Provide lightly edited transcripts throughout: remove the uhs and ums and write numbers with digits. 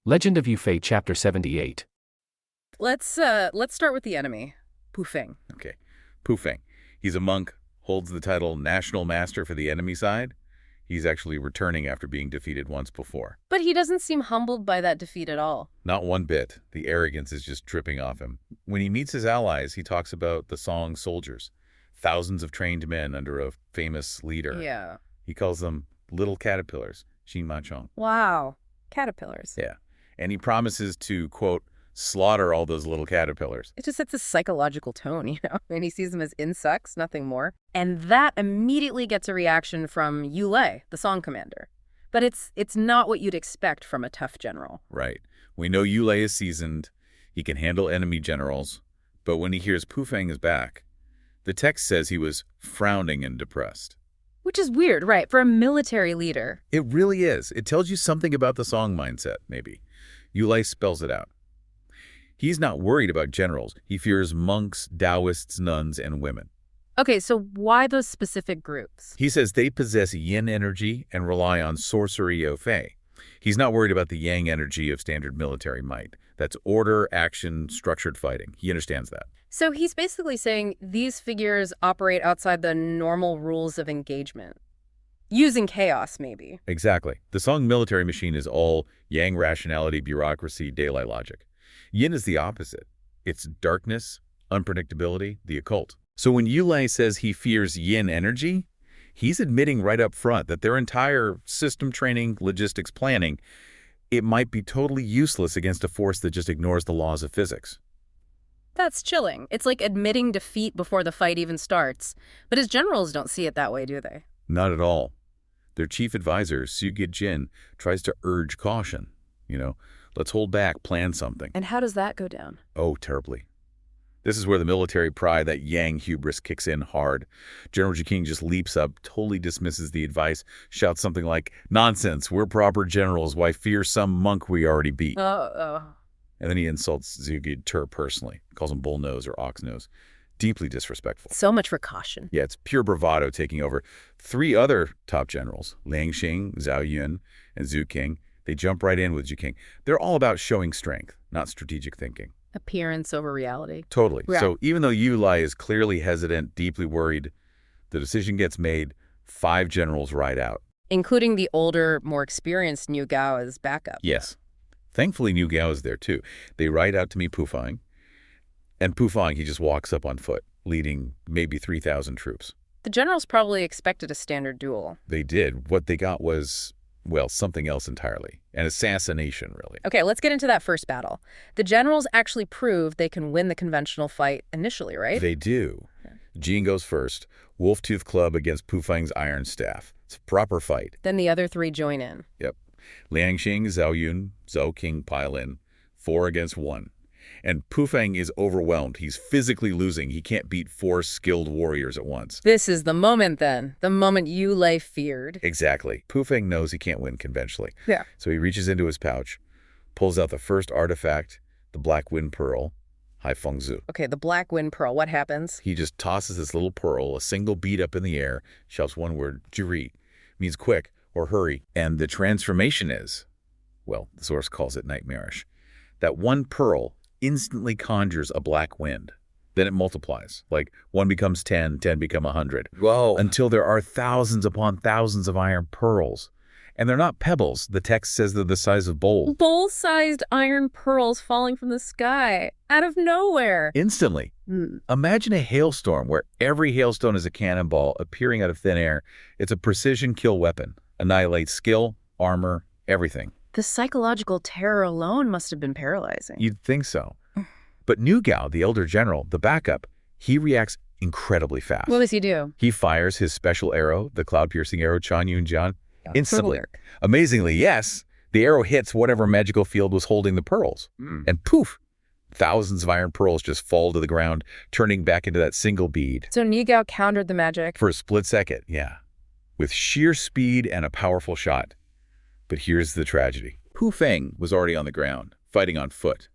Legend of Yufei, Chapter 78. Let's start with the enemy, Pu Feng. Okay. Pu Feng. He's a monk, holds the title National Master for the enemy side. He's actually returning after being defeated once before. But he doesn't seem humbled by that defeat at all. Not one bit. The arrogance is just dripping off him. When he meets his allies, he talks about the Song soldiers, thousands of trained men under a famous leader. Yeah. He calls them little caterpillars, Xin Ma Chong. Wow. Caterpillars. Yeah. And he promises to, quote, slaughter all those little caterpillars. It just sets a psychological tone, and he sees them as insects, nothing more. And that immediately gets a reaction from Yu Lei, the Song commander. But it's not what you'd expect from a tough general. Right. We know Yu Lei is seasoned. He can handle enemy generals. But when he hears Pu Feng is back, the text says he was frowning and depressed. Which is weird, right, for a military leader. It really is. It tells you something about the Song mindset, maybe. Yu Lei spells it out. He's not worried about generals. He fears monks, Taoists, nuns, and women. Okay, so why those specific groups? He says they possess yin energy and rely on sorcery au fait. He's not worried about the yang energy of standard military might. That's order, action, structured fighting. He understands that. So he's basically saying these figures operate outside the normal rules of engagement. Using chaos, maybe. Exactly. The Song military machine is all yang rationality, bureaucracy, daylight logic. Yin is the opposite. It's darkness, unpredictability, the occult. So when Yu Lei says he fears yin energy, he's admitting right up front that their entire system training, logistics planning, it might be totally useless against a force that just ignores the laws of physics. That's chilling. It's like admitting defeat before the fight even starts. But his generals don't see it that way, do they? Not at all. Their chief advisor, Su Jin, tries to urge caution. Let's hold back, plan something. And how does that go down? Oh, terribly. This is where the military pride, that yang hubris, kicks in hard. General Jurchen just leaps up, totally dismisses the advice, shouts something like, "Nonsense, we're proper generals. Why fear some monk we already beat?" And then he insults Zhuge Tur personally, calls him bullnose or ox nose. Deeply disrespectful. So much for caution. Yeah, it's pure bravado taking over. 3 other top generals, Liang Xing, Zhao Yun, and Zhu King, they jump right in with Zhu King. They're all about showing strength, not strategic thinking. Appearance over reality. Totally. Yeah. So even though Yu Lei is clearly hesitant, deeply worried, the decision gets made, 5 generals ride out. Including the older, more experienced Niu Gao as backup. Yes. Thankfully, Niu Gao is there too. They ride out to meet Pu Feng. And Pu Feng, he just walks up on foot, leading maybe 3,000 troops. The generals probably expected a standard duel. They did. What they got was, well, something else entirely. An assassination, really. Okay, let's get into that first battle. The generals actually prove they can win the conventional fight initially, right? They do. Okay. Jin goes first. Wolf-Tooth Club against Pu Feng's Iron Staff. It's a proper fight. Then the other 3 join in. Yep. Liang Xing, Zhao Yun, Zhou King pile in. 4 against 1. And Pu Feng is overwhelmed. He's physically losing. He can't beat 4 skilled warriors at once. This is the moment then. The moment Yu Lei feared. Exactly. Pu Feng knows he can't win conventionally. Yeah. So he reaches into his pouch, pulls out the first artifact, the Black Wind Pearl, Hai Feng Zhu. Okay, the Black Wind Pearl. What happens? He just tosses this little pearl, a single bead up in the air, shouts one word, Juri, means quick or hurry. And the transformation is, well, the source calls it nightmarish. That one pearl instantly conjures a black wind. Then it multiplies. Like 1 becomes 10, 10 become 100. Whoa. Until there are thousands upon thousands of iron pearls. And they're not pebbles. The text says they're the size of bowls. Bowl-sized iron pearls falling from the sky, out of nowhere. Instantly. Imagine a hailstorm where every hailstone is a cannonball appearing out of thin air. It's a precision kill weapon. Annihilates skill, armor, everything. The psychological terror alone must have been paralyzing. You'd think so. But Niu Gao, the elder general, the backup, he reacts incredibly fast. What does he do? He fires his special arrow, the cloud-piercing arrow, Chan Yun Jian, instantly. Footwork. Amazingly, yes, the arrow hits whatever magical field was holding the pearls. And poof, thousands of iron pearls just fall to the ground, turning back into that single bead. So Niu Gao countered the magic? For a split second, yeah. With sheer speed and a powerful shot. But here's the tragedy. Pu Feng was already on the ground, fighting on foot.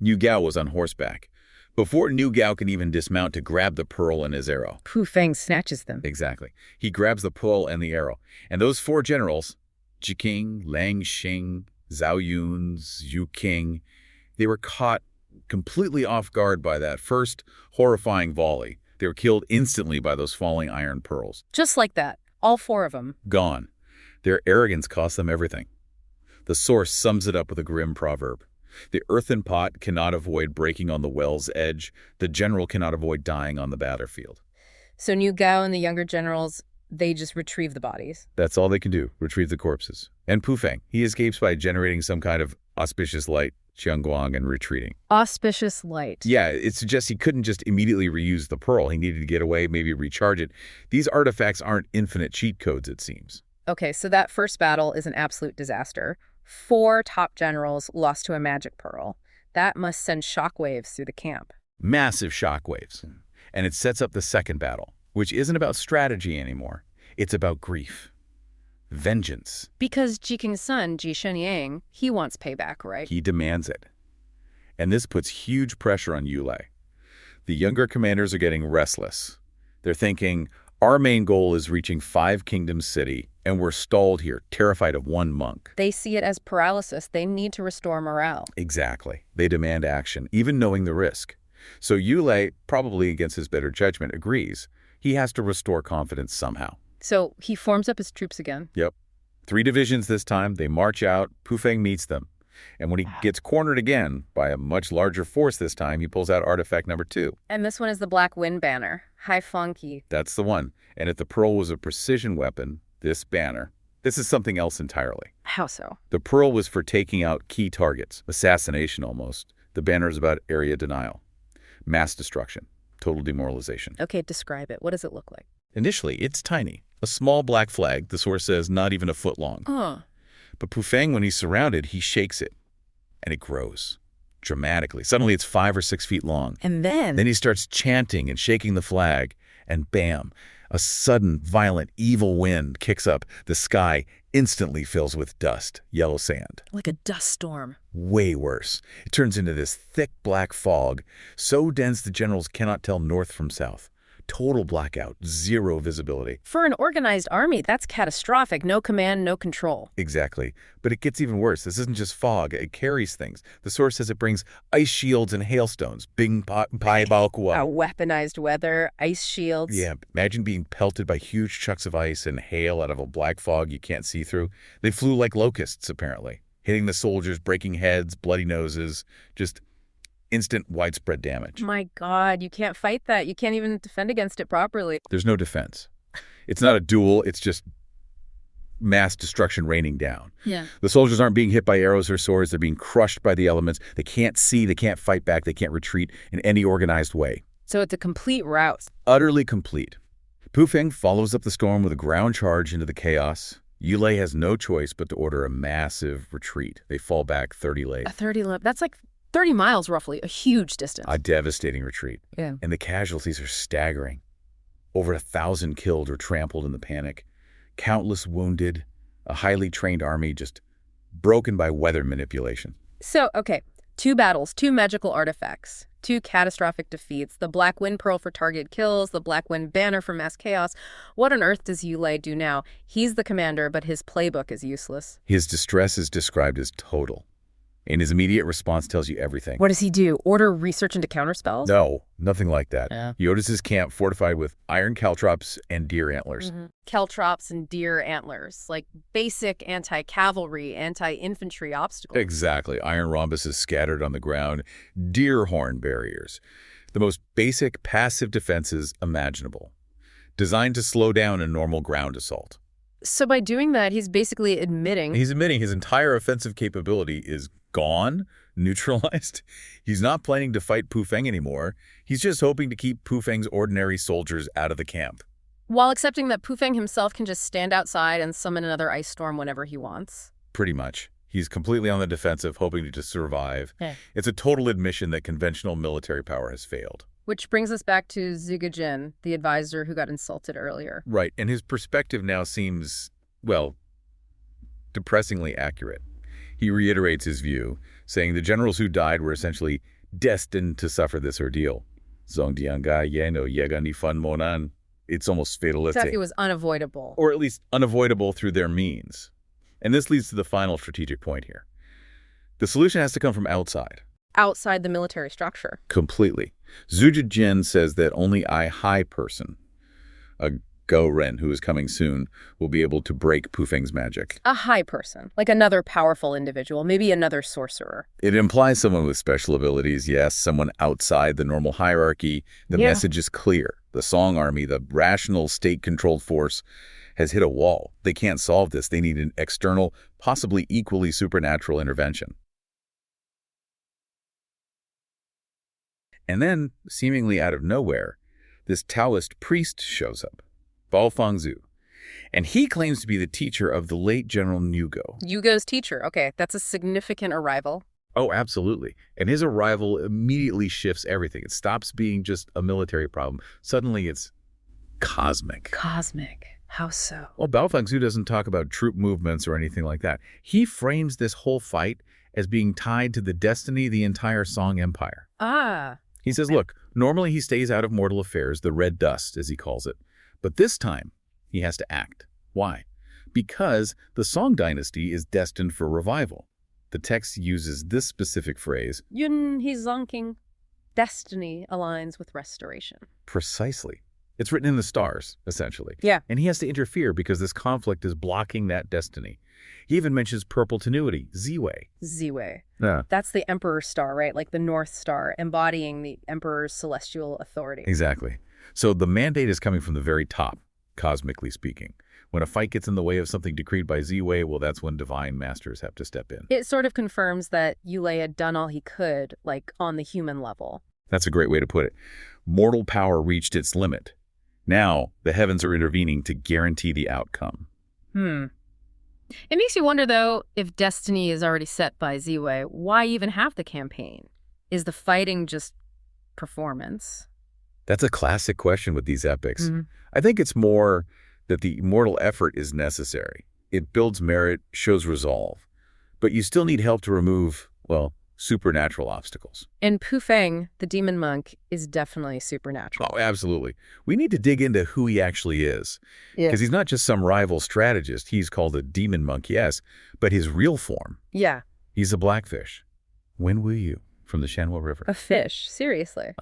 Niu Gao was on horseback. Before Niu Gao can even dismount to grab the pearl and his arrow. Pu Feng snatches them. Exactly. He grabs the pearl and the arrow. And those 4 generals, Ji King, Liang Xing, Zhao Yun, Zhu King. They were caught completely off guard by that first horrifying volley. They were killed instantly by those falling iron pearls. Just like that. All 4 of them. Gone. Their arrogance cost them everything. The source sums it up with a grim proverb. The earthen pot cannot avoid breaking on the well's edge. The general cannot avoid dying on the battlefield. So Niu Gao and the younger generals, they just retrieve the bodies. That's all they can do, retrieve the corpses. And Pu Feng, he escapes by generating some kind of auspicious light, Qiangguang, and retreating. Auspicious light. Yeah, it suggests he couldn't just immediately reuse the pearl. He needed to get away, maybe recharge it. These artifacts aren't infinite cheat codes, it seems. Okay, so that first battle is an absolute disaster. 4 top generals lost to a magic pearl. That must send shockwaves through the camp. Massive shockwaves. And it sets up the second battle, which isn't about strategy anymore. It's about grief. Vengeance. Because Ji King's son, Ji Shenyang, he wants payback, right? He demands it. And this puts huge pressure on Yulei. The younger commanders are getting restless. They're thinking, our main goal is reaching 5 Kingdoms City, and we're stalled here, terrified of one monk. They see it as paralysis. They need to restore morale. Exactly. They demand action, even knowing the risk. So Yulei, probably against his better judgment, agrees. He has to restore confidence somehow. So he forms up his troops again. Yep. 3 divisions this time. They march out. Pu Feng meets them. And when he gets cornered again by a much larger force this time, he pulls out artifact number 2. And this one is the Black Wind Banner. Hai Fengqi. That's the one. And if the pearl was a precision weapon, this banner, this is something else entirely. How so? The pearl was for taking out key targets, assassination almost. The banner is about area denial, mass destruction, total demoralization. Okay, describe it. What does it look like? Initially, it's tiny. A small black flag, the source says not even a foot long. But Pu Feng, when he's surrounded, he shakes it, and it grows dramatically. Suddenly, it's 5 or 6 feet long. And then Then he starts chanting and shaking the flag, and bam, a sudden, violent, evil wind kicks up. The sky instantly fills with dust, yellow sand. like a dust storm. Way worse. It turns into this thick black fog, so dense the generals cannot tell north from south. Total blackout, 0 visibility. For an organized army, that's catastrophic. No command, no control. Exactly. But it gets even worse. This isn't just fog. It carries things. The source says it brings ice shields and hailstones. Bing pai bao kua. Weaponized weather, ice shields. Yeah, imagine being pelted by huge chunks of ice and hail out of a black fog you can't see through. They flew like locusts, apparently, hitting the soldiers, breaking heads, bloody noses, just instant widespread damage. My God, you can't fight that. You can't even defend against it properly. There's no defense. It's not a duel. It's just mass destruction raining down. Yeah. The soldiers aren't being hit by arrows or swords. They're being crushed by the elements. They can't see. They can't fight back. They can't retreat in any organized way. So it's a complete rout. Utterly complete. Pu Feng follows up the storm with a ground charge into the chaos. Yulei has no choice but to order a massive retreat. They fall back 30 lei. That's like 30 miles, roughly. A huge distance. A devastating retreat. Yeah. And the casualties are staggering. Over 1,000 killed or trampled in the panic. Countless wounded. A highly trained army just broken by weather manipulation. So, okay, 2 battles, 2 magical artifacts, 2 catastrophic defeats, the Black Wind Pearl for targeted kills, the Black Wind Banner for mass chaos. What on earth does Yulei do now? He's the commander, but his playbook is useless. His distress is described as total. And his immediate response tells you everything. What does he do? Order research into counterspells? No, nothing like that. Yeah. He orders his camp fortified with iron caltrops and deer antlers. Caltrops and deer antlers, like basic anti-cavalry, anti-infantry obstacles. Exactly. Iron rhombuses scattered on the ground, deer horn barriers. The most basic passive defenses imaginable. Designed to slow down a normal ground assault. So by doing that, he's basically admitting... He's admitting his entire offensive capability is gone, neutralized. He's not planning to fight Pu Feng anymore. He's just hoping to keep Pu Feng's ordinary soldiers out of the camp. While accepting that Pu Feng himself can just stand outside and summon another ice storm whenever he wants. Pretty much. He's completely on the defensive, hoping to survive. Yeah. It's a total admission that conventional military power has failed. Which brings us back to Zhuge Jin, the advisor who got insulted earlier. Right, and his perspective now seems, well, depressingly accurate. He reiterates his view, saying the generals who died were essentially destined to suffer this ordeal. Zongdianga yeno yegani fan monan. It's almost fatalistic. It was unavoidable. Or at least unavoidable through their means. And this leads to the final strategic point here. The solution has to come from outside. Outside the military structure. Completely. Jurchen says that only a high person, a Jurchen who is coming soon, will be able to break Pufeng's magic. A high person, like another powerful individual, maybe another sorcerer. It implies someone with special abilities, yes, someone outside the normal hierarchy. The message is clear. The Song Army, the rational state-controlled force, has hit a wall. They can't solve this. They need an external, possibly equally supernatural intervention. And then, seemingly out of nowhere, this Taoist priest shows up, Bao Fangzhu, and he claims to be the teacher of the late General Nugo. Yugo's teacher. Okay, that's a significant arrival. Oh, absolutely. And his arrival immediately shifts everything. It stops being just a military problem. Suddenly it's cosmic. Cosmic. How so? Well, Bao Fangzhu doesn't talk about troop movements or anything like that. He frames this whole fight as being tied to the destiny of the entire Song Empire. Ah. He says, look, normally he stays out of mortal affairs, the red dust, as he calls it. But this time, he has to act. Why? Because the Song dynasty is destined for revival. The text uses this specific phrase. Yun he zonking. Destiny aligns with restoration. Precisely. It's written in the stars, essentially. Yeah. And he has to interfere because this conflict is blocking that destiny. He even mentions purple tenuity, Ziwei. Ziwei. Yeah. That's the Emperor's star, right? Like the North Star, embodying the Emperor's celestial authority. Exactly. So the mandate is coming from the very top, cosmically speaking. When a fight gets in the way of something decreed by Ziwei, well, that's when divine masters have to step in. It sort of confirms that Yulei had done all he could, like on the human level. That's a great way to put it. Mortal power reached its limit. Now, the heavens are intervening to guarantee the outcome. It makes you wonder, though, if destiny is already set by Ziwei, why even have the campaign? Is the fighting just performance? That's a classic question with these epics. I think it's more that the mortal effort is necessary. It builds merit, shows resolve. But you still need help to remove, well, supernatural obstacles. And Pufeng, the demon monk, is definitely supernatural. Oh, absolutely. We need to dig into who he actually is. Because he's not just some rival strategist. He's called a demon monk, yes, but his real form. Yeah. He's a blackfish. When will you? From the Shanwell River. A fish, seriously.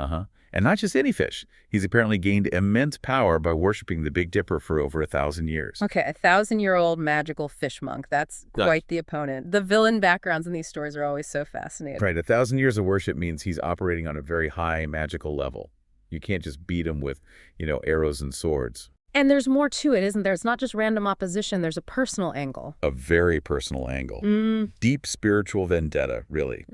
And not just any fish. He's apparently gained immense power by worshiping the Big Dipper for over 1,000 years. Okay, 1,000-year-old magical fish monk. That's quite the opponent. The villain backgrounds in these stories are always so fascinating. Right, 1,000 years of worship means he's operating on a very high magical level. You can't just beat him with, arrows and swords. And there's more to it, isn't there? It's not just random opposition. There's a personal angle. A very personal angle. Deep spiritual vendetta, really.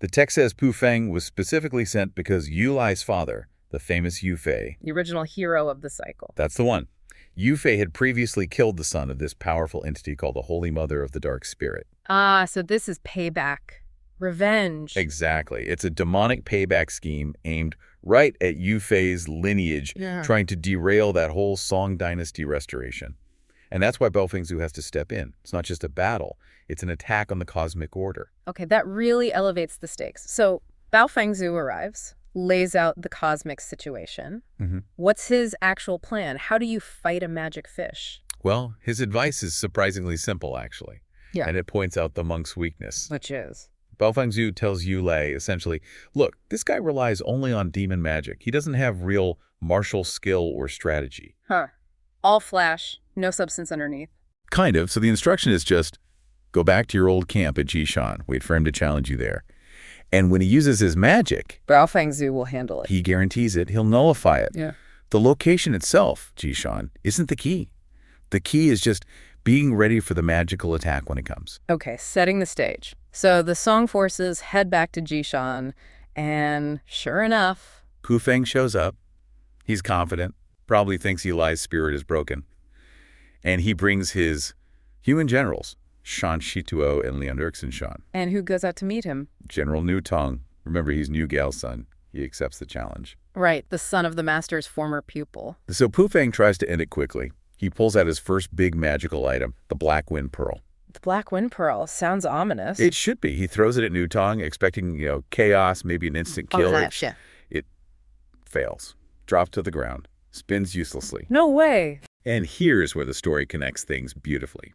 The text says Pufeng was specifically sent because Yulai's father, the famous Yufei, The original hero of the cycle. that's the one. Yufei had previously killed the son of this powerful entity called the Holy Mother of the Dark Spirit. Ah, so this is payback. Revenge. Exactly. It's a demonic payback scheme aimed right at Yufei's lineage, trying to derail that whole Song dynasty restoration. And that's why Bao Fangzhu has to step in. It's not just a battle. It's an attack on the cosmic order. Okay, that really elevates the stakes. So Bao Fangzhu arrives, lays out the cosmic situation. What's his actual plan? How do you fight a magic fish? Well, his advice is surprisingly simple, actually. Yeah. And it points out the monk's weakness. Which is? Bao Fangzhu tells Yulei, essentially, look, this guy relies only on demon magic. He doesn't have real martial skill or strategy. All flash, no substance underneath. Kind of. So the instruction is just, go back to your old camp at Jishan. Wait for him to challenge you there. And when he uses his magic, Bao Fangzhu will handle it. he guarantees it. He'll nullify it. Yeah. The location itself, Jishan, isn't the key. The key is just being ready for the magical attack when it comes. Okay, setting the stage. So the Song forces head back to Jishan, and sure enough, Pufeng shows up. He's confident, probably thinks Yulai's spirit is broken. And he brings his human generals, Shan Shituo and Lian Erxenshan. And who goes out to meet him? General Nu Tong. Remember, he's Nu Gao's son. He accepts the challenge. Right, the son of the master's former pupil. So Pufeng tries to end it quickly. He pulls out his first big magical item, the Black Wind Pearl. The Black Wind Pearl sounds ominous. It should be. He throws it at Nu Tong, expecting, chaos, maybe an instant kill. It fails. Drops to the ground. Spins uselessly. No way. And here's where the story connects things beautifully.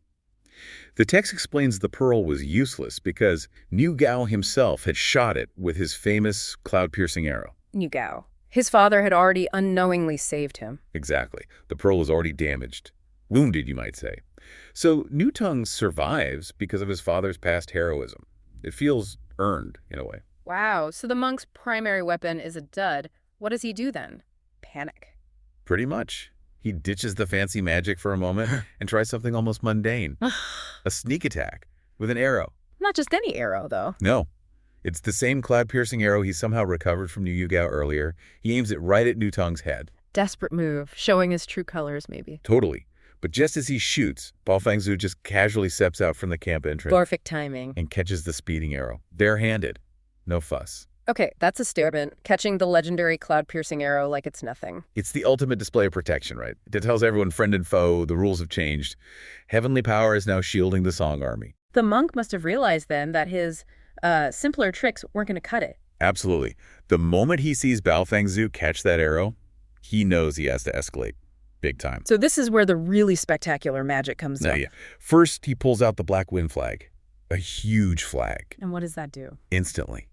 The text explains the pearl was useless because Niu Gao himself had shot it with his famous cloud-piercing arrow. Niu Gao. His father had already unknowingly saved him. Exactly. The pearl was already damaged. Wounded, you might say. So Niu Tung survives because of his father's past heroism. It feels earned, in a way. Wow, so the monk's primary weapon is a dud. What does he do then? Panic. Pretty much. He ditches the fancy magic for a moment and tries something almost mundane. A sneak attack with an arrow. Not just any arrow, though. No. It's the same cloud-piercing arrow he somehow recovered from Niu Gao earlier. He aims it right at Niu Tung's head. Desperate move, showing his true colors, maybe. Totally. But just as he shoots, Bao Fangzhu just casually steps out from the camp entrance. Perfect timing. And catches the speeding arrow. Bare-handed. No fuss. Okay, that's a statement. Catching the legendary cloud-piercing arrow like it's nothing. It's the ultimate display of protection, right? It tells everyone friend and foe, the rules have changed. Heavenly power is now shielding the Song army. The monk must have realized then that his simpler tricks weren't going to cut it. Absolutely. The moment he sees Bao Fangzhu catch that arrow, he knows he has to escalate. Big time. So this is where the really spectacular magic comes in. Yeah. First, he pulls out the black wind flag. A huge flag. And what does that do? Instantly.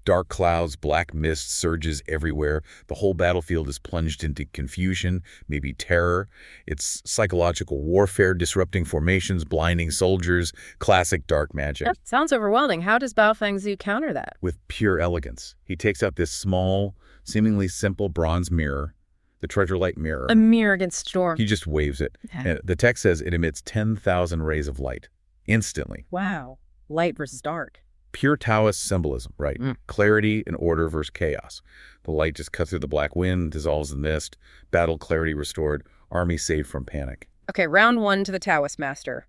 Dark clouds, black mist surges everywhere. The whole battlefield is plunged into confusion, maybe terror. It's psychological warfare, disrupting formations, blinding soldiers, classic dark magic. That sounds overwhelming. How does Bao Fangzhu counter that? With pure elegance. He takes out this small, seemingly simple bronze mirror, the treasure light mirror. A mirror against storm. He just waves it. And the text says it emits 10,000 rays of light. Instantly. Wow. Light versus dark. Pure Taoist symbolism, right? Clarity and order versus chaos. The light just cuts through the black wind, dissolves the mist, battle clarity restored, army saved from panic. Okay, round one to the Taoist master.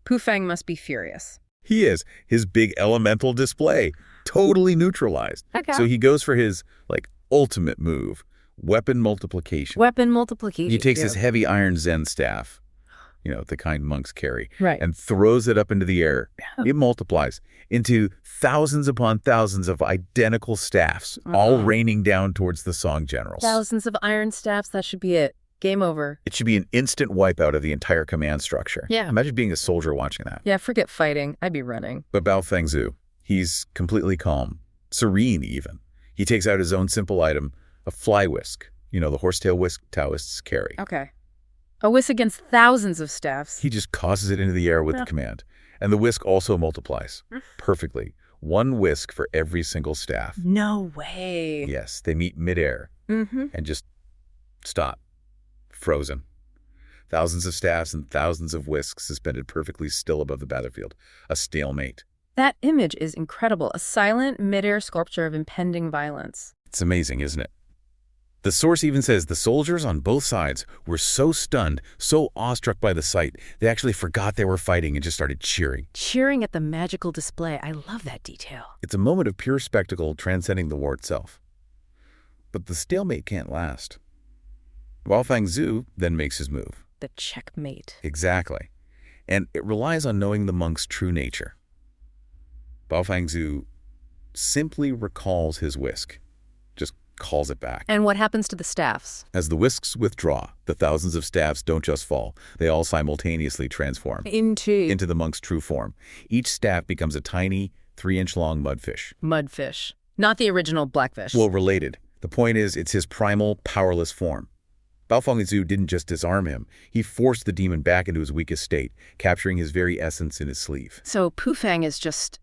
Pu Feng must be furious. He is. His big elemental display. Totally neutralized. Okay. So he goes for his, ultimate move. Weapon multiplication. Weapon multiplication. He takes his heavy iron Zen staff, the kind monks carry, right, and throws it up into the air. It multiplies into thousands upon thousands of identical staffs, all raining down towards the Song generals. Thousands of iron staffs, that should be it. Game over. It should be an instant wipeout of the entire command structure. Yeah. Imagine being a soldier watching that. Yeah, forget fighting. I'd be running. But Bao Fangzhu, he's completely calm, serene even. He takes out his own simple item, a fly whisk, the horsetail whisk Taoists carry. Okay. A whisk against thousands of staffs. He just tosses it into the air with the command. And the whisk also multiplies perfectly. One whisk for every single staff. No way. Yes, they meet midair and just stop. Frozen. Thousands of staffs and thousands of whisks suspended perfectly still above the battlefield. A stalemate. That image is incredible. A silent midair sculpture of impending violence. It's amazing, isn't it? The source even says the soldiers on both sides were so stunned, so awestruck by the sight, they actually forgot they were fighting and just started cheering. Cheering at the magical display. I love that detail. It's a moment of pure spectacle transcending the war itself. But the stalemate can't last. Bao Fangzhu then makes his move. The checkmate. Exactly. And it relies on knowing the monk's true nature. Bao Fangzhu simply recalls his whisk. Just calls it back. And what happens to the staffs? As the whisks withdraw, the thousands of staffs don't just fall. They all simultaneously transform into the monk's true form. Each staff becomes a tiny, 3-inch-long mudfish. Mudfish. Not the original blackfish. Well, related. The point is, it's his primal, powerless form. Bao Fangzhu didn't just disarm him. He forced the demon back into his weakest state, capturing his very essence in his sleeve. So Pu Feng is just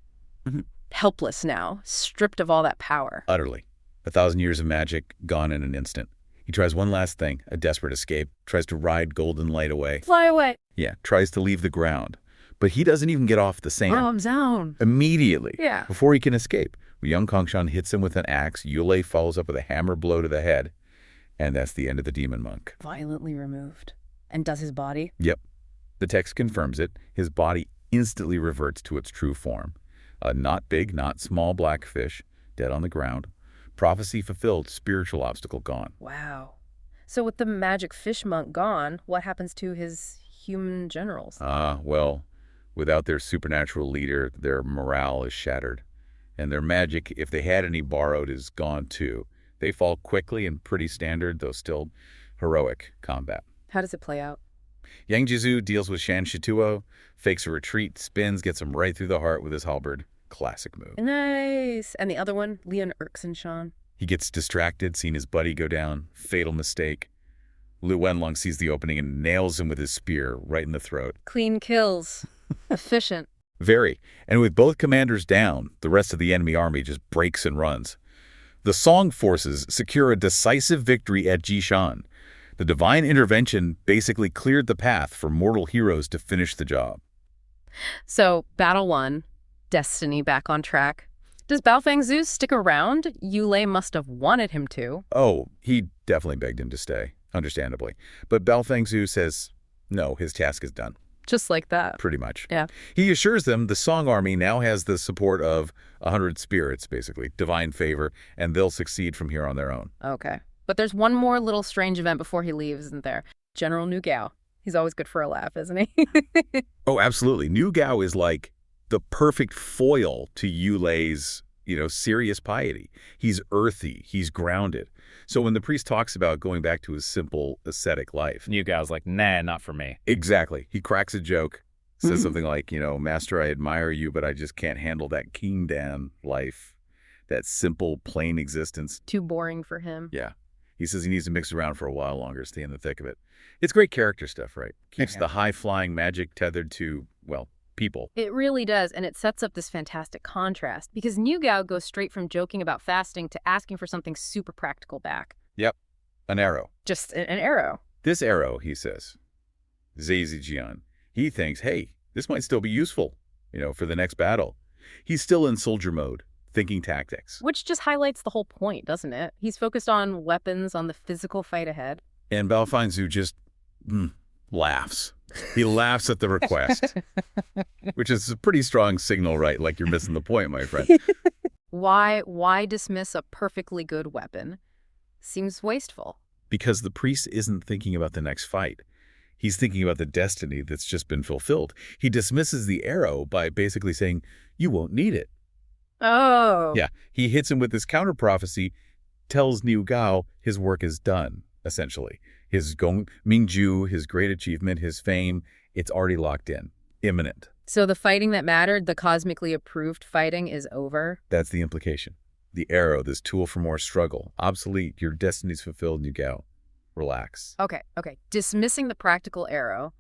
helpless now, stripped of all that power. Utterly. 1,000 years of magic, gone in an instant. He tries one last thing, a desperate escape, tries to ride golden light away. Fly away. Yeah, tries to leave the ground. But he doesn't even get off the sand. Oh, I'm down. Immediately. Yeah. Before he can escape. Young Kongshan hits him with an axe. Yulei follows up with a hammer blow to the head. And that's the end of the demon monk. Violently removed. And does his body? Yep. The text confirms it. His body instantly reverts to its true form. A not big, not small black fish, dead on the ground. Prophecy fulfilled, spiritual obstacle gone. Wow. So with the magic fish monk gone, what happens to his human generals? Well, without their supernatural leader, their morale is shattered. And their magic, if they had any borrowed, is gone too. They fall quickly in pretty standard, though still heroic, combat. How does it play out? Yang Jizu deals with Shan Shituo, fakes a retreat, spins, gets him right through the heart with his halberd. Classic move. Nice. And the other one, Leon Erkson-Shan. He gets distracted, seeing his buddy go down. Fatal mistake. Lu Wenlong sees the opening and nails him with his spear right in the throat. Clean kills. Efficient. Very. And with both commanders down, the rest of the enemy army just breaks and runs. The Song forces secure a decisive victory at Jishan. The divine intervention basically cleared the path for mortal heroes to finish the job. So, battle won. Destiny back on track. Does Baofeng Zhu stick around? Yulei must have wanted him to. Oh, he definitely begged him to stay, understandably. But Baofeng Zhu says, no, his task is done. Just like that. Pretty much. Yeah. He assures them the Song army now has the support of 100 spirits, basically, divine favor, and they'll succeed from here on their own. Okay. But there's one more little strange event before he leaves, isn't there? General Nu Gao. He's always good for a laugh, isn't he? Oh, absolutely. Nu Gao is like the perfect foil to Yulei's, serious piety. He's earthy. He's grounded. So when the priest talks about going back to his simple ascetic life, New guy's like, nah, not for me. exactly. He cracks a joke, says something like, Master, I admire you, but I just can't handle that King Dan life, that simple, plain existence. Too boring for him. Yeah. He says he needs to mix around for a while longer, stay in the thick of it. It's great character stuff, right? Keeps the high-flying magic tethered to, people. It really does, and it sets up this fantastic contrast, because Nu Gao goes straight from joking about fasting to asking for something super practical back. Yep. An arrow. Just an arrow. This arrow, he says, Zijian, he thinks, hey, this might still be useful, for the next battle. He's still in soldier mode, thinking tactics. Which just highlights the whole point, doesn't it? He's focused on weapons, on the physical fight ahead. And Baofeng Zhu just laughs. He laughs at the request, which is a pretty strong signal, right? Like you're missing the point, my friend. Why dismiss a perfectly good weapon? Seems wasteful. Because the priest isn't thinking about the next fight. He's thinking about the destiny that's just been fulfilled. He dismisses the arrow by basically saying, you won't need it. Oh. Yeah, he hits him with this counter-prophecy, tells Nu Gao his work is done, essentially. His Gong Mingju, his great achievement, his fame, it's already locked in. Imminent. So the fighting that mattered, the cosmically approved fighting, is over? That's the implication. The arrow, this tool for more struggle, obsolete, your destiny's fulfilled, Nu Gao. Relax. Okay. Dismissing the practical arrow,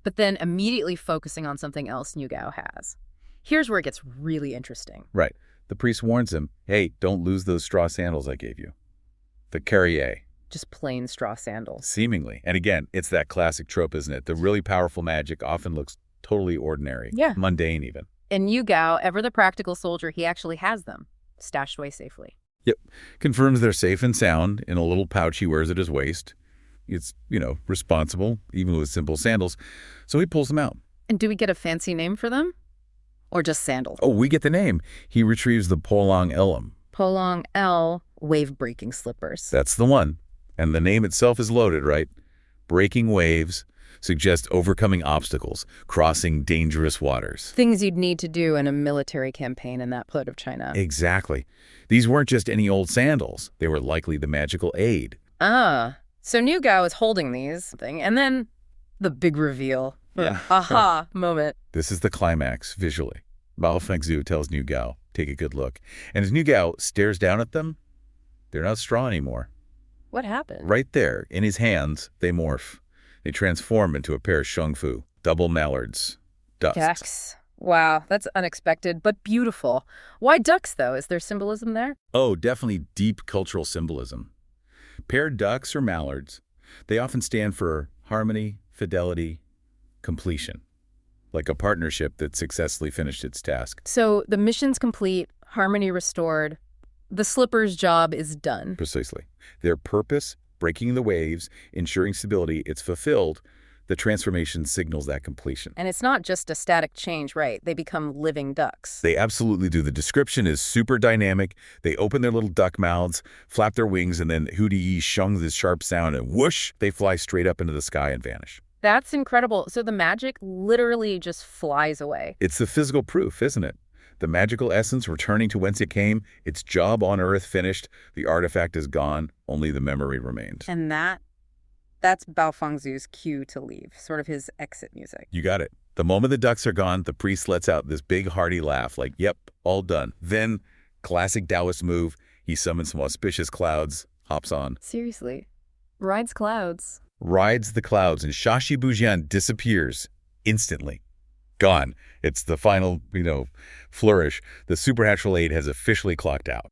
but then immediately focusing on something else Nu Gao has. Here's where it gets really interesting. Right. The priest warns him, hey, don't lose those straw sandals I gave you. The carrier. Just plain straw sandals. Seemingly. And again, it's that classic trope, isn't it? The really powerful magic often looks totally ordinary. Yeah. Mundane, even. And Nu Gao, ever the practical soldier, he actually has them, stashed away safely. Yep. Confirms they're safe and sound in a little pouch he wears at his waist. It's, responsible, even with simple sandals. So he pulls them out. And do we get a fancy name for them? Or just sandals? Oh, we get the name. He retrieves the Polong Elam. Polong L, wave-breaking slippers. That's the one. And the name itself is loaded, right? Breaking waves suggests overcoming obstacles, crossing dangerous waters. Things you'd need to do in a military campaign in that part of China. Exactly. These weren't just any old sandals. They were likely the magical aid. So Nu Gao is holding these, and then the big reveal. Yeah. Aha moment. This is the climax, visually. Baofeng Zhu tells Nu Gao, take a good look. And as Nu Gao stares down at them, they're not straw anymore. What happened? Right there, in his hands, they morph. They transform into a pair of shungfu, double mallards, ducks. Ducks. Wow, that's unexpected, but beautiful. Why ducks, though? Is there symbolism there? Oh, definitely deep cultural symbolism. Paired ducks or mallards, they often stand for harmony, fidelity, completion, like a partnership that successfully finished its task. So the mission's complete, harmony restored, the slipper's job is done. Precisely. Their purpose, breaking the waves, ensuring stability, it's fulfilled. The transformation signals that completion. And it's not just a static change, right? They become living ducks. They absolutely do. The description is super dynamic. They open their little duck mouths, flap their wings, and then hootie shung this sharp sound, and whoosh, they fly straight up into the sky and vanish. That's incredible. So the magic literally just flies away. It's the physical proof, isn't it? The magical essence returning to whence it came, its job on Earth finished, the artifact is gone, only the memory remained. And that That's Bao Fengzu's cue to leave, sort of his exit music. You got it. The moment the ducks are gone, the priest lets out this big hearty laugh like, yep, all done. Then, classic Taoist move, he summons some auspicious clouds, hops on. Seriously. Rides clouds. Rides the clouds, and Shashi Bujian disappears instantly. Gone. It's the final, flourish. The supernatural aid has officially clocked out.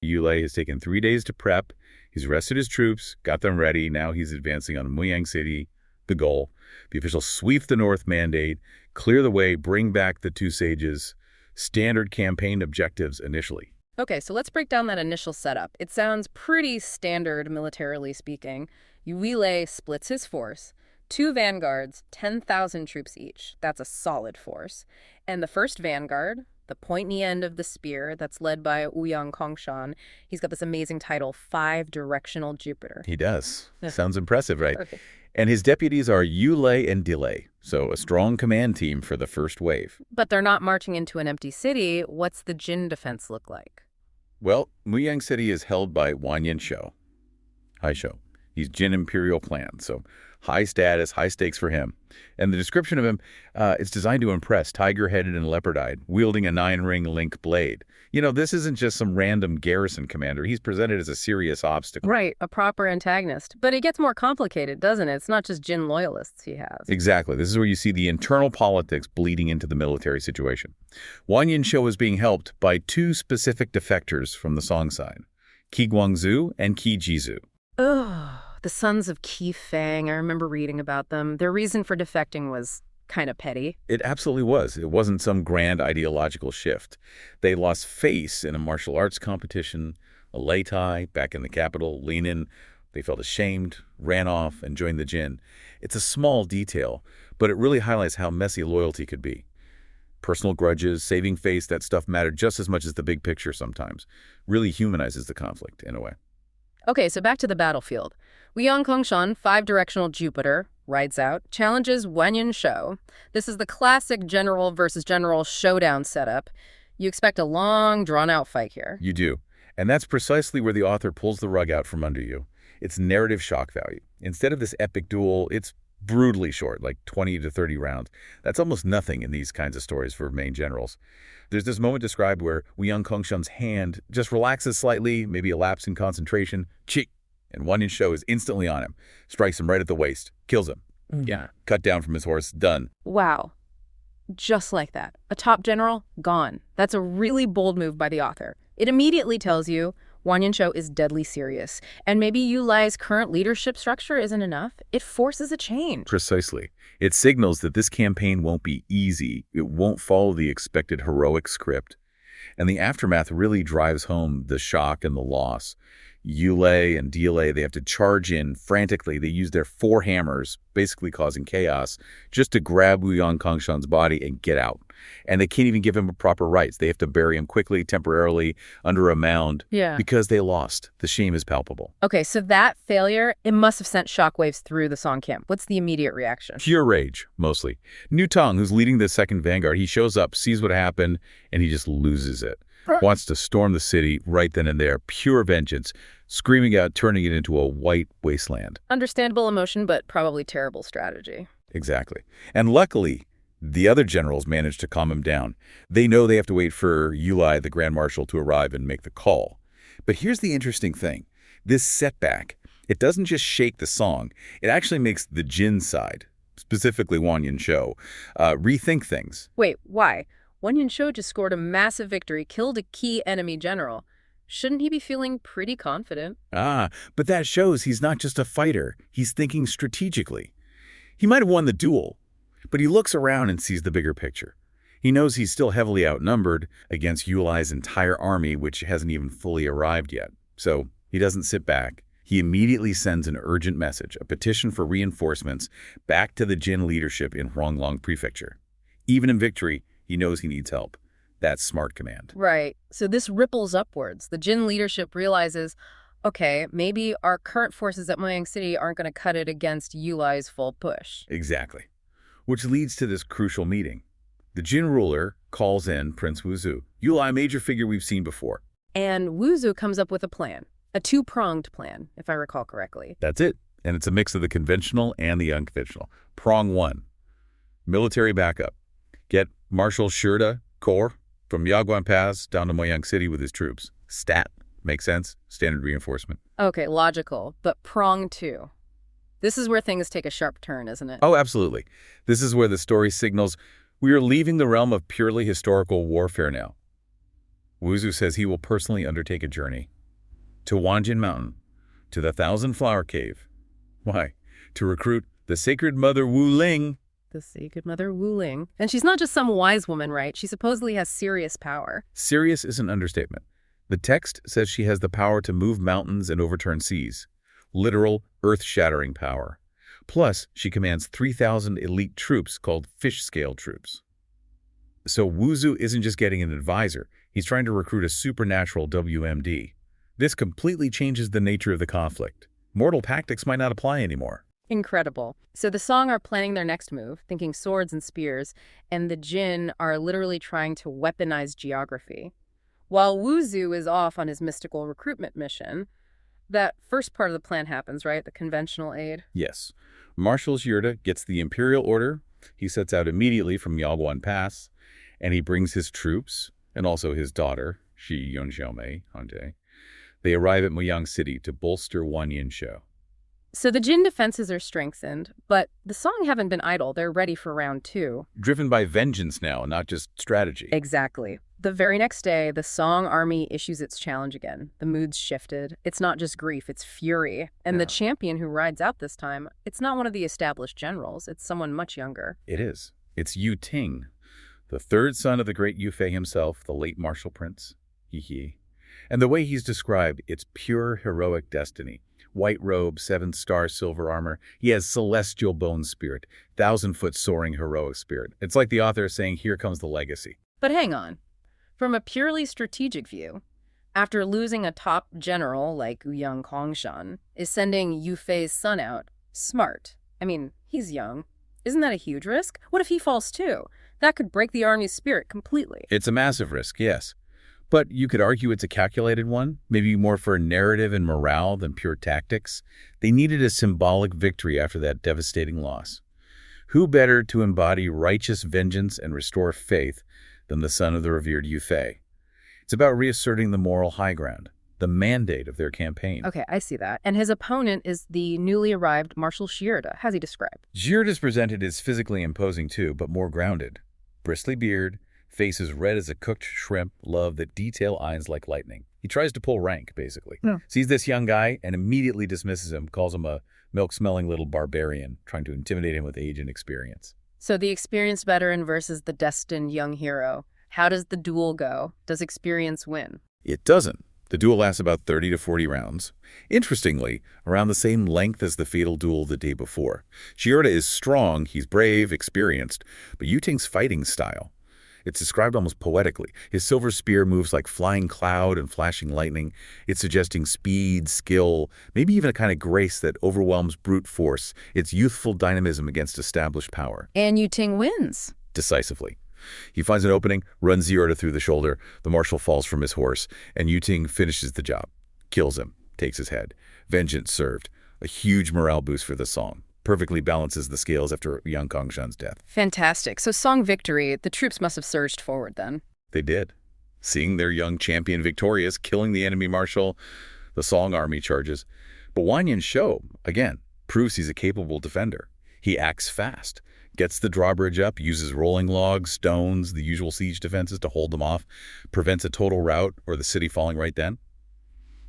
Yulei has taken 3 days to prep. He's rested his troops, got them ready. Now he's advancing on Muyang City. The goal, the official sweep the north mandate, clear the way, bring back the two sages. Standard campaign objectives initially. Okay, so let's break down that initial setup. It sounds pretty standard, militarily speaking. Yulei splits his force. 2 vanguards, 10,000 troops each. That's a solid force. And the first vanguard, the pointy end of the spear that's led by Ouyang Kongshan, he's got this amazing title, 5-directional Jupiter. He does. Sounds impressive, right? Okay. And his deputies are Yulei and Dilei, so a strong command team for the first wave. But they're not marching into an empty city. What's the Jin defense look like? Well, Muyang City is held by Wanyan Shou. Haishou. He's Jin Imperial clan, so high status, high stakes for him. And the description of him, it's designed to impress, tiger-headed and leopard-eyed, wielding a 9-ring link blade. This isn't just some random garrison commander. He's presented as a serious obstacle. Right, a proper antagonist. But it gets more complicated, doesn't it? It's not just Jin loyalists he has. Exactly. This is where you see the internal politics bleeding into the military situation. Wanyan Shou is being helped by 2 specific defectors from the Song side, Qi Guangzhu and Qi Jizhu. Ugh. The sons of Qi Fang, I remember reading about them. Their reason for defecting was kind of petty. It absolutely was. It wasn't some grand ideological shift. They lost face in a martial arts competition, a lei tai back in the capital, Linin. They felt ashamed, ran off, and joined the Jin. It's a small detail, but it really highlights how messy loyalty could be. Personal grudges, saving face, that stuff mattered just as much as the big picture sometimes. Really humanizes the conflict in a way. Okay, so back to the battlefield. Ouyang Kongshan, 5-directional Jupiter, rides out, challenges Wanyan Shou. This is the classic general versus general showdown setup. You expect a long, drawn-out fight here. You do. And that's precisely where the author pulls the rug out from under you. It's narrative shock value. Instead of this epic duel, it's brutally short, like 20 to 30 rounds. That's almost nothing in these kinds of stories for main generals. There's this moment described where Ouyang Kongshan's hand just relaxes slightly, maybe a lapse in concentration, chick, and Wanyan Shou is instantly on him, strikes him right at the waist, kills him. Yeah, cut down from his horse, done. Wow. Just like that. A top general, gone. That's a really bold move by the author. It immediately tells you Wanyan Shou is deadly serious, and maybe Yulei's current leadership structure isn't enough. It forces a change. Precisely. It signals that this campaign won't be easy. It won't follow the expected heroic script. And the aftermath really drives home the shock and the loss. Yulei and Dilei, they have to charge in frantically. They use their 4 hammers, basically causing chaos, just to grab Ouyang Kongshan's body and get out. And they can't even give him proper rites. They have to bury him quickly, temporarily, under a mound. Yeah. Because they lost. The shame is palpable. Okay, so that failure, it must have sent shockwaves through the Song camp. What's the immediate reaction? Pure rage, mostly. Nu Tong, who's leading the second vanguard, he shows up, sees what happened, and he just loses it. Wants to storm the city right then and there. Pure vengeance. Screaming out, turning it into a white wasteland. Understandable emotion, but probably terrible strategy. Exactly. And luckily, the other generals manage to calm him down. They know they have to wait for Yulei, the Grand Marshal, to arrive and make the call. But here's the interesting thing. This setback, it doesn't just shake the Song. It actually makes the Jin side, specifically Wanyan Shou, rethink things. Wait, why? Wanyan Shou just scored a massive victory, killed a key enemy general. Shouldn't he be feeling pretty confident? But that shows he's not just a fighter. He's thinking strategically. He might have won the duel, but he looks around and sees the bigger picture. He knows he's still heavily outnumbered against Yulei's entire army, which hasn't even fully arrived yet. So he doesn't sit back. He immediately sends an urgent message, a petition for reinforcements, back to the Jin leadership in Huanglong Prefecture. Even in victory, he knows he needs help. That's smart command. Right. So this ripples upwards. The Jin leadership realizes, okay, maybe our current forces at Muyang City aren't going to cut it against Yulei's full push. Exactly. Which leads to this crucial meeting. The Jin ruler calls in Prince Wuzhu, Yulei, a major figure we've seen before. And Wuzhu comes up with a plan, a 2-pronged plan, if I recall correctly. That's it. and it's a mix of the conventional and the unconventional. Prong 1, military backup. Get Marshal Shirda Corps from Yaguan Pass down to Moyang City with his troops. Stat. Makes sense? Standard reinforcement. Okay, logical. But prong 2. This is where things take a sharp turn, isn't it? Oh, absolutely. This is where the story signals we are leaving the realm of purely historical warfare now. Wuzu says he will personally undertake a journey to Wanjin Mountain, to the Thousand Flower Cave. Why? To recruit the Sacred Mother Wu Ling. The Sacred Mother Wu Ling. And she's not just some wise woman, right? She supposedly has serious power. Serious is an understatement. The text says she has the power to move mountains and overturn seas. Literal, earth-shattering power. Plus, she commands 3,000 elite troops called fish-scale troops. So Wuzu isn't just getting an advisor. He's trying to recruit a supernatural WMD. This completely changes the nature of the conflict. Mortal tactics might not apply anymore. Incredible. So the Song are planning their next move, thinking swords and spears, and the Jin are literally trying to weaponize geography. While Wuzu is off on his mystical recruitment mission, that first part of the plan happens, right? The conventional aid. Yes. Marshal Yurda gets the imperial order. He sets out immediately from Yaguan Pass, and he brings his troops, and also his daughter, Shi Yunxiaomei, Hanje. They arrive at Moyang City to bolster Wanyin Shou. So the Jin defenses are strengthened, but the Song haven't been idle. They're ready for round 2. Driven by vengeance now, not just strategy. Exactly. The very next day, the Song army issues its challenge again. The mood's shifted. It's not just grief, it's fury. And the champion who rides out this time, it's not one of the established generals. It's someone much younger. It is. It's Yu Ting, the third son of the great Yufei himself, the late martial prince. Hee. And the way he's described, it's pure heroic destiny. White robe, 7-star silver armor. He has celestial bone spirit, 1,000-foot soaring heroic spirit. It's like the author is saying, here comes the legacy. But hang on. From a purely strategic view, after losing a top general like Ouyang Kongshan, is sending Yufei's son out smart. I mean, he's young. Isn't that a huge risk? What if he falls too? That could break the army's spirit completely. It's a massive risk, yes. But you could argue it's a calculated one, maybe more for narrative and morale than pure tactics. They needed a symbolic victory after that devastating loss. Who better to embody righteous vengeance and restore faith than the son of the revered Yufei? It's about reasserting the moral high ground, the mandate of their campaign. Okay, I see that. And his opponent is the newly arrived Marshal Shirda. How's he described? Shirda is presented as physically imposing too, but more grounded. Bristly beard, face as red as a cooked shrimp, love that detail eyes like lightning. He tries to pull rank, basically. Yeah. Sees this young guy and immediately dismisses him, calls him a milk-smelling little barbarian, trying to intimidate him with age and experience. So the experienced veteran versus the destined young hero. How does the duel go? Does experience win? It doesn't. The duel lasts about 30 to 40 rounds. Interestingly, around the same length as the fatal duel the day before. Shirda is strong, he's brave, experienced, but Yu Ting's fighting style, it's described almost poetically. His silver spear moves like flying cloud and flashing lightning. It's suggesting speed, skill, maybe even a kind of grace that overwhelms brute force. It's youthful dynamism against established power. And Yu Ting wins. Decisively. He finds an opening, runs Shirda through the shoulder. The marshal falls from his horse, and Yu Ting finishes the job. Kills him, takes his head. Vengeance served. A huge morale boost for the Song. Perfectly balances the scales after Yang Kongshan's death. Fantastic. So Song victory, the troops must have surged forward then. They did. Seeing their young champion victorious, killing the enemy marshal, the Song army charges. But Wanyin Shou, again, proves he's a capable defender. He acts fast, gets the drawbridge up, uses rolling logs, stones, the usual siege defenses to hold them off, prevents a total rout or the city falling right then.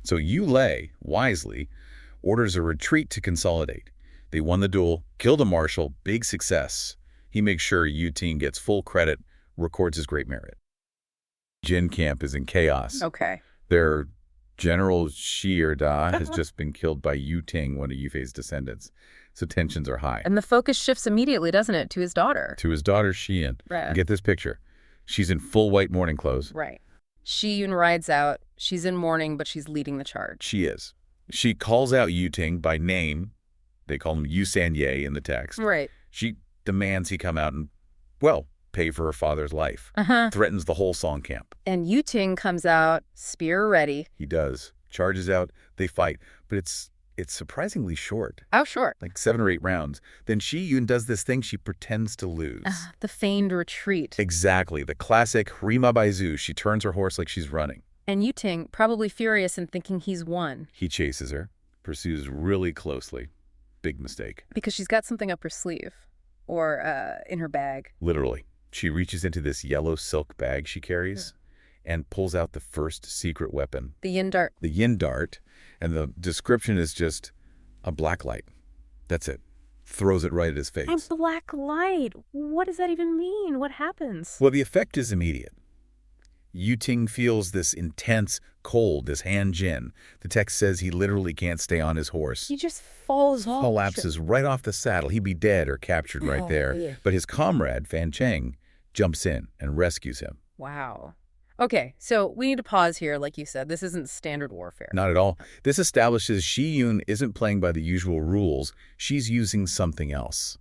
So Yu Lei, wisely, orders a retreat to consolidate. They won the duel, killed a marshal, big success. He makes sure Yu Ting gets full credit, records his great merit. Jin camp is in chaos. Okay. Their General Shirda has just been killed by Yu Ting, one of Yufei's descendants. So tensions are high. And the focus shifts immediately, doesn't it, to his daughter? To his daughter, Xian. Right. Get this picture. She's in full white mourning clothes. Right. Xiyun rides out. She's in mourning, but she's leading the charge. She is. She calls out Yu Ting by name. They call him Yu Sanye in the text. Right. She demands he come out and, well, pay for her father's life. Threatens the whole Song camp. And Yu Ting comes out, spear ready. He does. Charges out. They fight. But it's it's surprisingly short, Oh, sure. like 7 or 8 rounds. Then Shi Yun does this thing she pretends to lose. The feigned retreat. Exactly, the classic Rima Baizu. She turns her horse like she's running. And Yuting, probably furious and thinking he's won. He chases her, pursues really closely. Big mistake. Because she's got something up her sleeve. Or in her bag. Literally. She reaches into this yellow silk bag she carries and pulls out the first secret weapon. The yin dart. The yin dart. And the description is just a black light. That's it. Throws it right at his face. A black light. What does that even mean? What happens? Well, the effect is immediate. Yuting feels this intense cold, this hand jin. The text says he literally can't stay on his horse. He just falls off. Collapses right off the saddle. He'd be dead or captured right there. Yeah. But his comrade, Fan Cheng, jumps in and rescues him. Wow. Okay, so we need to pause here, like you said. This isn't standard warfare. Not at all. This establishes Shi Yun isn't playing by the usual rules. She's using something else.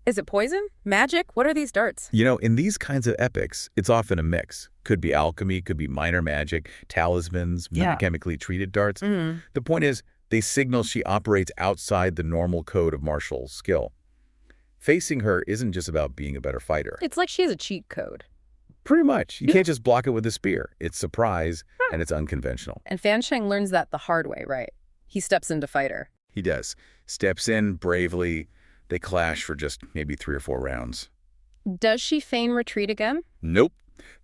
Is it poison? Magic? What are these darts? You know, in these kinds of epics, it's often a mix. Could be alchemy, could be minor magic, talismans, chemically treated darts. The point is, they signal she operates outside the normal code of martial skill. Facing her isn't just about being a better fighter. It's like she has a cheat code. Pretty much. You can't just block it with a spear. It's surprise, and it's unconventional. And Fan Sheng learns that the hard way, right? He steps in to fight her. He does. Steps in bravely. They clash for just maybe 3 or 4 rounds. Does she feign retreat again? Nope.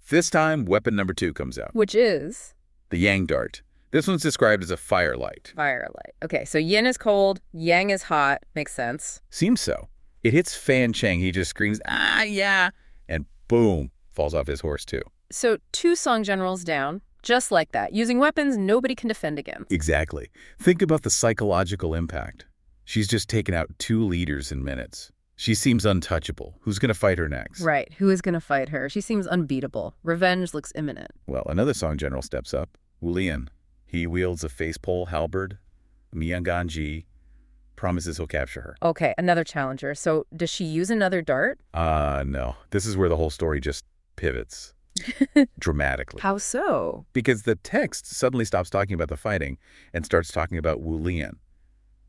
This time, weapon number 2 comes out. Which is? The Yang Dart. This one's described as a firelight. Firelight. Okay, so yin is cold, yang is hot. Makes sense. Seems so. It hits Fan Cheng. He just screams, "Ah, yeah!" And boom, falls off his horse too. So 2 Song generals down, just like that, using weapons nobody can defend against. Exactly. Think about the psychological impact. She's just taken out 2 leaders in minutes. She seems untouchable. Who's going to fight her next? Right. Who is going to fight her? She seems unbeatable. Revenge looks imminent. Well, another Song general steps up, Wu Lian. He wields a facepole halberd. Mianganji promises he'll capture her. Okay, another challenger. So does she use another dart? No. This is where the whole story just pivots dramatically. How so? Because the text suddenly stops talking about the fighting and starts talking about Wu Lian.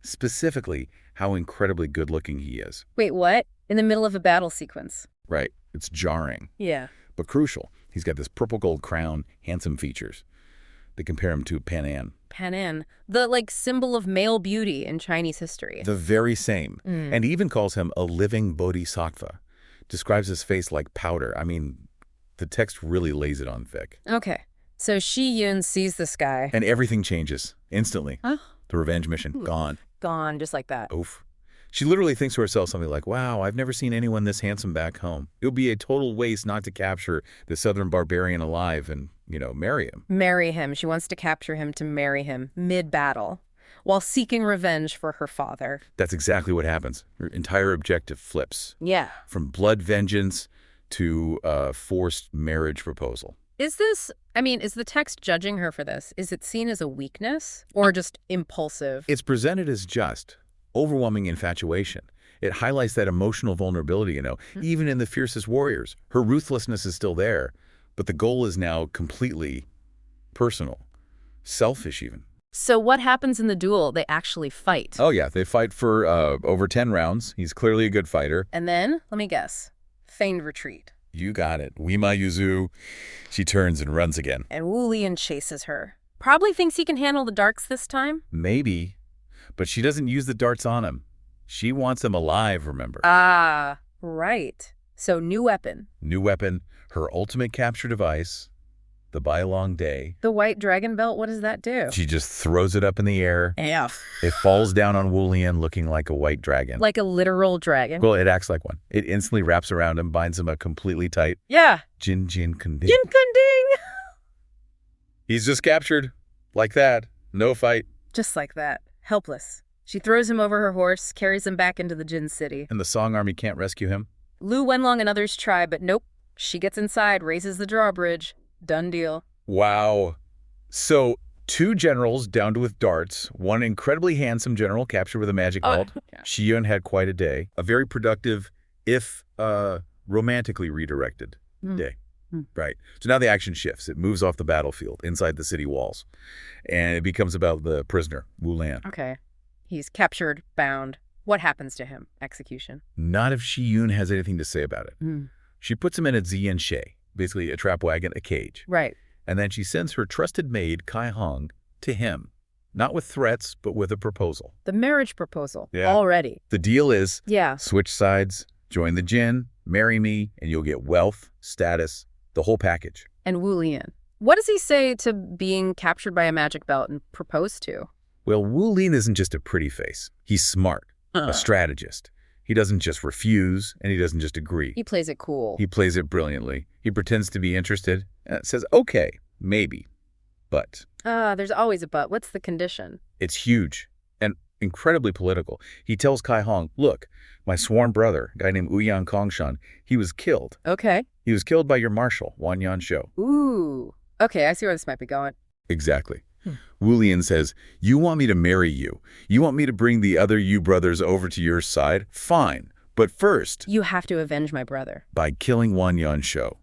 Specifically, how incredibly good-looking he is. Wait, what? In the middle of a battle sequence. Right. It's jarring. Yeah. But crucial. He's got this purple gold crown, handsome features. They compare him to Pan. Pan, the symbol of male beauty in Chinese history. The very same. And he even calls him a living bodhisattva. Describes his face like powder. I mean, the text really lays it on thick. Okay. So Shi Yun sees this guy. And everything changes instantly. Huh? The revenge mission, gone. Gone, just like that. Oof. She literally thinks to herself something like, wow, I've never seen anyone this handsome back home. It would be a total waste not to capture the southern barbarian alive and, marry him. Marry him. She wants to capture him to marry him mid-battle while seeking revenge for her father. That's exactly what happens. Her entire objective flips. Yeah. From blood vengeance to a forced marriage proposal. Is the text judging her for this? Is it seen as a weakness or just impulsive? It's presented as just overwhelming infatuation. It highlights that emotional vulnerability, even in the fiercest warriors. Her ruthlessness is still there, but the goal is now completely personal, selfish even. So what happens in the duel? They actually fight. Oh, yeah. They fight for over 10 rounds. He's clearly a good fighter. And then, let me guess, feigned retreat. You got it. Wima Yuzu. She turns and runs again. And Wu Lian chases her. Probably thinks he can handle the darts this time. Maybe. But she doesn't use the darts on him. She wants him alive, remember? Ah, right. So new weapon. New weapon, her ultimate capture device, the Bailong Day. The white dragon belt, what does that do? She just throws it up in the air. Yeah. It falls down on Wu Lian looking like a white dragon. Like a literal dragon? Well, it acts like one. It instantly wraps around him, binds him up completely tight. Yeah. Jin Kunding. Jin Kunding! He's just captured. Like that. No fight. Just like that. Helpless. She throws him over her horse, carries him back into the Jin city. And the Song army can't rescue him? Lu Wenlong and others try, but nope. She gets inside, raises the drawbridge. Done deal. Wow. So 2 generals downed with darts, one incredibly handsome general captured with a magic belt. Yeah. Shi Yun had quite a day. A very productive, if romantically redirected day. Right. So now the action shifts. It moves off the battlefield, inside the city walls. And it becomes about the prisoner, Wu Lian. Okay. He's captured, bound. What happens to him? Execution. Not if Shi Yun has anything to say about it. She puts him in a ziyanshe, basically a trap wagon, a cage. Right. And then she sends her trusted maid, Kai Hong, to him. Not with threats, but with a proposal. The marriage proposal. Yeah. Already. The deal is, Yeah. switch sides, join the Jin, marry me, and you'll get wealth, status, the whole package. And Wu Lian. What does he say to being captured by a magic belt and proposed to? Well, Wu Lin isn't just a pretty face. He's smart, a strategist. He doesn't just refuse, and he doesn't just agree. He plays it cool. He plays it brilliantly. He pretends to be interested, says, okay, maybe, but... There's always a but. What's the condition? It's huge and incredibly political. He tells Kai Hong, look, my sworn brother, a guy named Ouyang Kongshan, he was killed. Okay. He was killed by your marshal, Wan Yansho. Ooh. Okay, I see where this might be going. Exactly. Wu Lian says, you want me to marry you. You want me to bring the other Yu brothers over to your side? Fine. But first... You have to avenge my brother. By killing Wan Yansho,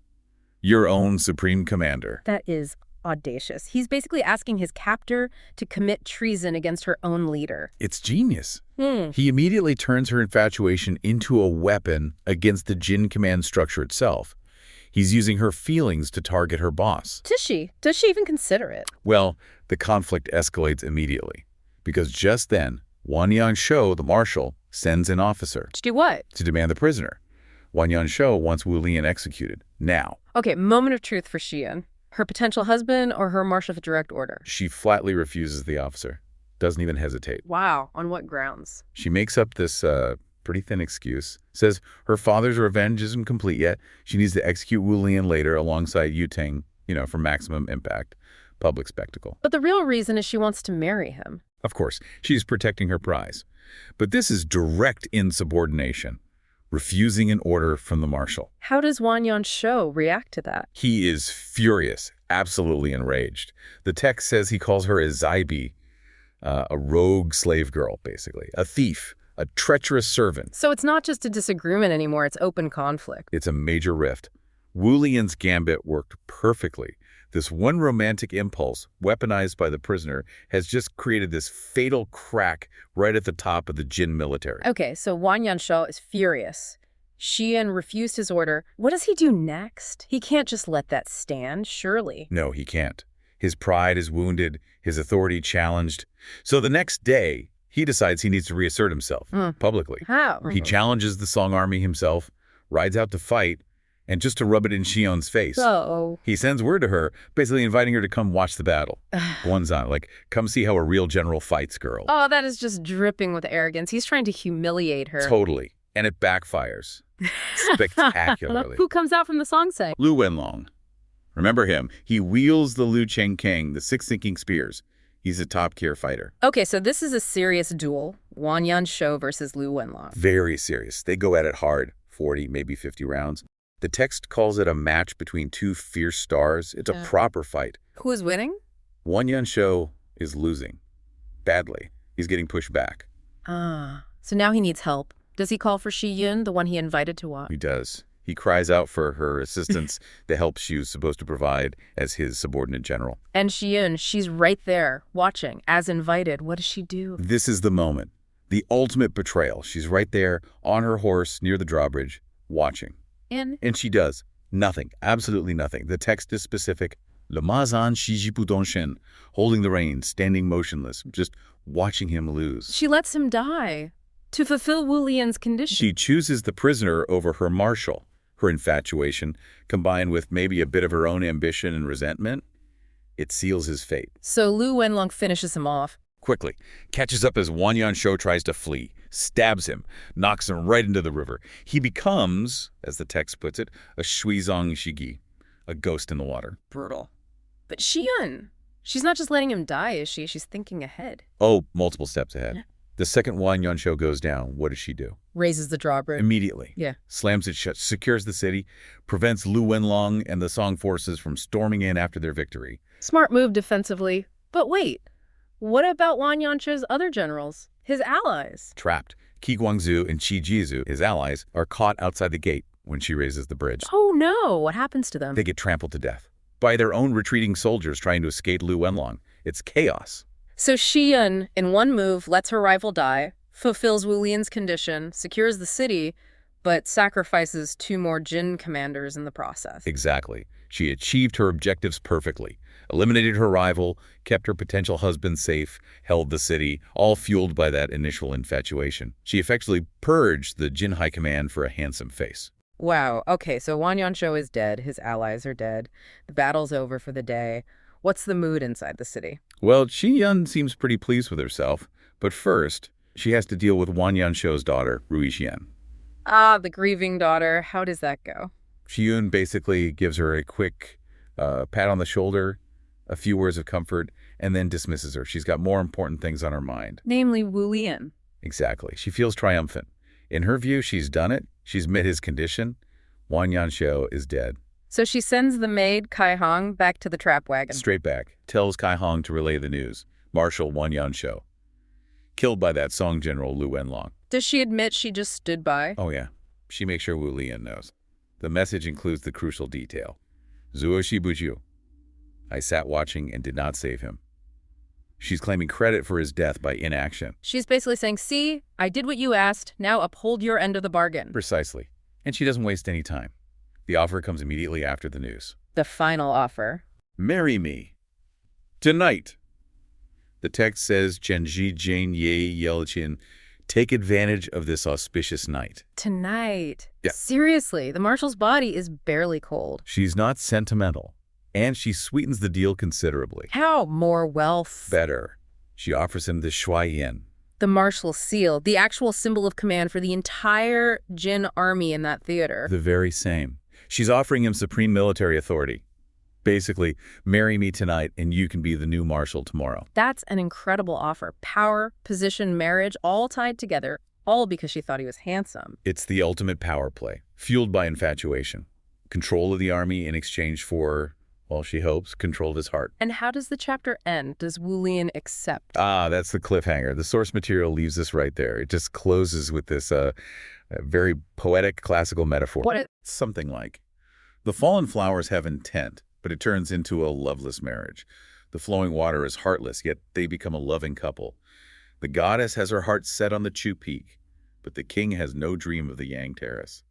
your own supreme commander. That is audacious. He's basically asking his captor to commit treason against her own leader. It's genius. He immediately turns her infatuation into a weapon against the Jin command structure itself. He's using her feelings to target her boss. Does she even consider it? Well, the conflict escalates immediately. Because just then, Wan Yansho, the marshal, sends an officer. To do what? To demand the prisoner. Wan Yansho wants Wu Lian executed. Now. Okay, moment of truth for Xian. Her potential husband or her marshal's direct order? She flatly refuses the officer. Doesn't even hesitate. Wow. On what grounds? She makes up this pretty thin excuse. Says her father's revenge isn't complete yet. She needs to execute Wu Lian later alongside Yu Ting, for maximum impact. Public spectacle. But the real reason is she wants to marry him. Of course, she's protecting her prize. But this is direct insubordination. Refusing an order from the marshal. How does Wan Yansho react to that? He is furious, absolutely enraged. The text says he calls her a Zaibi, a rogue slave girl, basically. A thief, a treacherous servant. So it's not just a disagreement anymore, it's open conflict. It's a major rift. Wu Lian's gambit worked perfectly. This one romantic impulse, weaponized by the prisoner, has just created this fatal crack right at the top of the Jin military. Okay, so Wan Yansho is furious. Xian refused his order. What does he do next? He can't just let that stand, surely. No, he can't. His pride is wounded, his authority challenged. So the next day, he decides he needs to reassert himself publicly. How? He challenges the Song army himself, rides out to fight, and just to rub it in Xion's face. Oh. He sends word to her, basically inviting her to come watch the battle. Guanzan, like, come see how a real general fights, girl. Oh, that is just dripping with arrogance. He's trying to humiliate her. Totally. And it backfires. Spectacularly. Who comes out from the Song say? Lu Wenlong. Remember him. He wields the Lu Cheng Kang, the six sinking spears. He's a top-tier fighter. Okay, so this is a serious duel. Wan Yansho versus Lu Wenlong. Very serious. They go at it hard. 40, maybe 50 rounds. The text calls it a match between two fierce stars. It's a proper fight. Who is winning? Wan Yansho is losing. Badly. He's getting pushed back. So now he needs help. Does he call for Shi Yun, the one he invited to watch? He does. He cries out for her assistance, the help she was supposed to provide as his subordinate general. And Shi Yun, she's right there, watching, as invited. What does she do? This is the moment. The ultimate betrayal. She's right there, on her horse, near the drawbridge, watching. And she does. Nothing. Absolutely nothing. The text is specific. Le mazan shijipu donshen, holding the reins, standing motionless, just watching him lose. She lets him die to fulfill Wu Lian's condition. She chooses the prisoner over her marshal. Her infatuation, combined with maybe a bit of her own ambition and resentment, it seals his fate. So Lu Wenlong finishes him off. Quickly, catches up as Wan Yansho tries to flee, stabs him, knocks him right into the river. He becomes, as the text puts it, a shuizong shigi, a ghost in the water. Brutal. But Shi Yun, she's not just letting him die, is she? She's thinking ahead. Oh, multiple steps ahead. The second Wan Yansho goes down, what does she do? Raises the drawbridge. Immediately. Yeah. Slams it shut, secures the city, prevents Lu Wenlong and the Song forces from storming in after their victory. Smart move defensively. But wait, what about Wan Yansho's other generals? His allies? Trapped. Qi Guangzhou and Qi Jizu, his allies, are caught outside the gate when she raises the bridge. Oh no, what happens to them? They get trampled to death by their own retreating soldiers trying to escape Lu Wenlong. It's chaos. So Shiyun, in one move, lets her rival die, fulfills Wu Lian's condition, secures the city, but sacrifices 2 more Jin commanders in the process. Exactly. She achieved her objectives perfectly, eliminated her rival, kept her potential husband safe, held the city, all fueled by that initial infatuation. She effectively purged the Jin High Command for a handsome face. Wow, okay, so Wang Yanshuo is dead, his allies are dead, the battle's over for the day. What's the mood inside the city? Well, Qi Yun seems pretty pleased with herself, but first, she has to deal with Wang Yanshuo's daughter, Rui Xian. Ah, the grieving daughter. How does that go? Qi Yun basically gives her a quick pat on the shoulder, a few words of comfort, and then dismisses her. She's got more important things on her mind. Namely Wu Lian. Exactly. She feels triumphant. In her view, she's done it. She's met his condition. Wang Yanshuo is dead. So she sends the maid, Kai Hong, back to the trap wagon. Straight back, tells Kai Hong to relay the news. Marshal Wang Yanshuo, killed by that Song General Lu Wenlong. Does she admit she just stood by? Oh yeah, she makes sure Wu Lian knows. The message includes the crucial detail. Zuo Shibuju. I sat watching and did not save him. She's claiming credit for his death by inaction. She's basically saying, see, I did what you asked, now uphold your end of the bargain. Precisely. And she doesn't waste any time. The offer comes immediately after the news. The final offer. Marry me. Tonight. The text says, Chenji Jane Ye Yelchin, take advantage of this auspicious night. Tonight. Yeah. Seriously, the marshal's body is barely cold. She's not sentimental, and she sweetens the deal considerably. How? More wealth? Better. She offers him the shui yin. The marshal's seal, the actual symbol of command for the entire Jin army in that theater. The very same. She's offering him supreme military authority. Basically, marry me tonight and you can be the new marshal tomorrow. That's an incredible offer. Power, position, marriage, all tied together, all because she thought he was handsome. It's the ultimate power play, fueled by infatuation. Control of the army in exchange for, well, she hopes, control of his heart. And how does the chapter end? Does Wu Lian accept? Ah, that's the cliffhanger. The source material leaves us right there. It just closes with this very poetic classical metaphor. Something like, the fallen flowers have intent, but it turns into a loveless marriage. The flowing water is heartless, yet they become a loving couple. The goddess has her heart set on the Chu Peak, but the king has no dream of the Yang Terrace.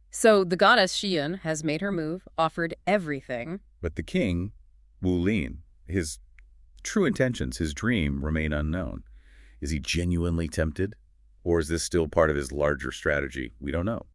So the goddess Shiyun has made her move, offered everything. But the king, Wu Lin, his true intentions, his dream, remain unknown. Is he genuinely tempted? Or is this still part of his larger strategy? We don't know.